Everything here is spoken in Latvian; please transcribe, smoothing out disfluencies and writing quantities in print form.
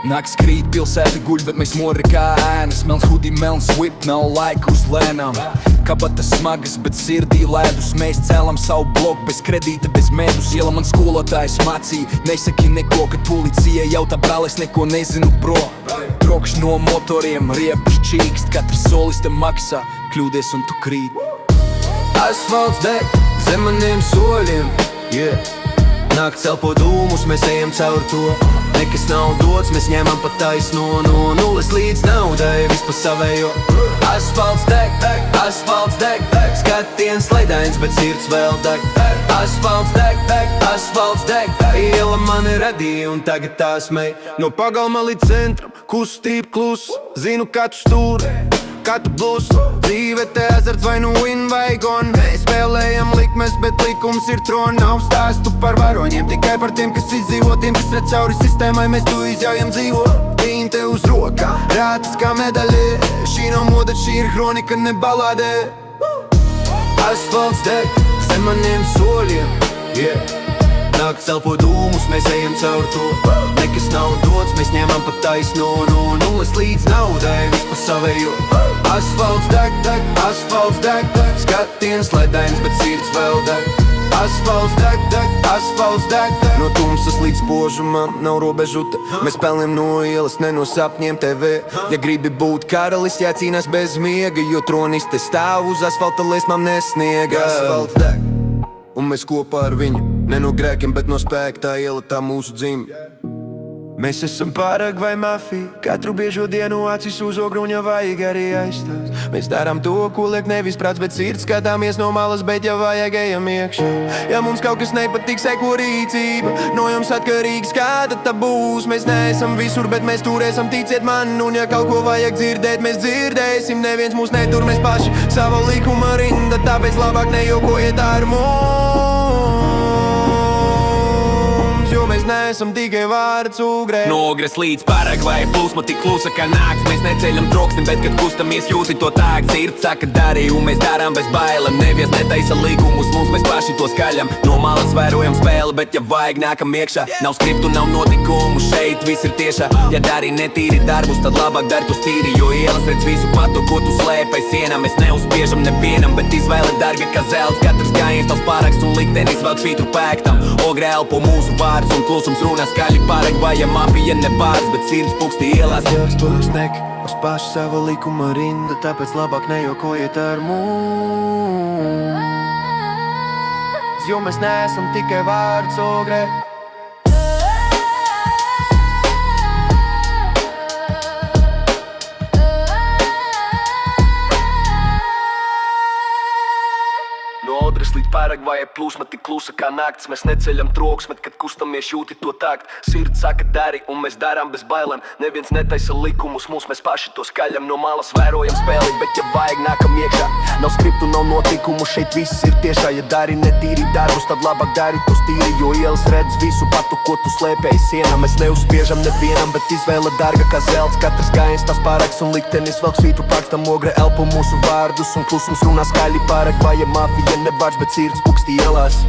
Nakts krīt, pilsēta guļ, bet mēs mori kā ēnas. Melns hudi, melns whip, nav laika uz lēnām. Kabatas smagas, bet sirdī ledus. Mēs cēlam savu bloku, bez kredīta, bez medus. Iela man skolotājs mācīja, nesaki neko, ka policija jautā brāl, es neko nezinu, bro. Trokš no motoriem, riepas čīkst, katrs solis te maksā, kļūdies un tu krīt. Asfalts deg zem maniem soļiem, yeah. Nakts elpo dūmus, mēs ejam caur to. Nekas nav dots, mēs ņemam pa taisno. No nulles līdz naudai, viss pa savējo. Asfalts deg, asfalts deg, skatiens leidains, bet sirds vēl deg. Asfalts deg, asfalts deg, iela mani radīja un tagad tā smej. No pagalma līdz centram, kustība klus, zinu katru stūri, katru blusu. Dzīve te azarts vai nu win vai gone. Mēs spēlējam likmes, bet likums ir trona. Nav stāstu par varoņiem, tikai par tiem, kas izdzīvo. Tiem, kas redz cauri sistēmai, mēs tu izjaujam dzīvo. Tīņte uz rokā, rātas kā medaļē. Šī nav moda, šī ir kronika, ne balādē. Asfalts deg zem maniem soļiem, yeah. Nakts elpo dūmus, mēs ejam caur to. Nekas nav dots, mēs ņemam pa taisno. No nulles līdz naudai, viss pa savējo. Asfalts deg, deg, asfalts deg, deg, skatiens leidains, bet sirds vēl deg. Asfalts deg, deg, asfalts deg, deg, no tumsas līdz spožumam nav robežuta. Mēs pelnam no ielas, ne no sapņiem TV. Ja gribi būt karalis, jācīnās bez miega, jo tronis te stāv uz asfalta liesmām nesniega. Asfalts deg un mēs kopā ar viņu, ne no grēkiem, bet no spēka, tā iela tā mūsu dzime. Mēs esam pārāk vai mafija, katru biežo dienu acis uz ogruņa vajag arī aizstās. Mēs darām to, ko liek nevis prāts, bet sirds, skatāmies no malas, bet ja vajag ejam iekšā. Ja mums kaut kas nepatīk, seko rīcība, no jums atkarīgs, kāda tā būs. Mēs neesam visur, bet mēs turēsim, ticiet man, un ja kaut ko vajag dzirdēt, mēs dzirdēsim. Neviens mūs netur, mēs paši sava likuma rinda, tāpēc labāk nejokojiet ar mums. Jo mēs neesam tikai vārds ugrē. No Ogres līdz Paragvai, plūsma tik klusa kā nakts. Mēs neceļam troksni, bet kad kustamies jūti to tāk. Sirds saka dari, un mēs darām bez bailēm. Neviens netaisa līgumus, mums mēs paši to skaļam. No malas vērojam spēli, bet ja vajag nākam iekšā. Nav skriptu, nav notikumu, šeit viss ir tiešā. Ja dari netīri darbus, tad labāk dari tos tīri. Jo ielas redz visu patu, ko tu slēp aiz sienām. Mēs neuzspiežam nevienam, bet izvēle darga kā zelts. Katrs gājiens tavs pāraksts un liktenis vēl švītru pēktam. Ogre elpo mūsu vārds un klusums runā skaļi. Paragvaja mafija ne vārds, bet sirds puksti ielās. Jākstos nek uz pašu sava likuma rinda, tāpēc labāk nejokojiet ar mums. Jo mēs neesam tikai vārds ogre. No Odres līdz Paragvai plūsma tik klusa kā nakts. Mēs neceļam troksni, kad kustamies jūti to takt. Sirds saka dari, un mēs darām bez bailēm. Neviens netaisa likumus, mums mēs paši to skaļam. No malas vērojam spēli, bet ja vajag nākam iekšā. Nav skriptu, nav notikumu, šeit viss ir tiešā. Ja dari netīri darbus, tad labāk dari tos tīri. Jo ielas redz visu patu, ko tu slēpē aiz sienām. Mēs neuzspiežam nevienam, bet izvēle darga kā zelts. Katrs gājiens tās pārāks un liktenis vēl svītru pakstam. Ogre elpo mūsu vārdus un klusums runā skaļi. Paragvaja mafija ne vārds, bet sirds puksti ielās.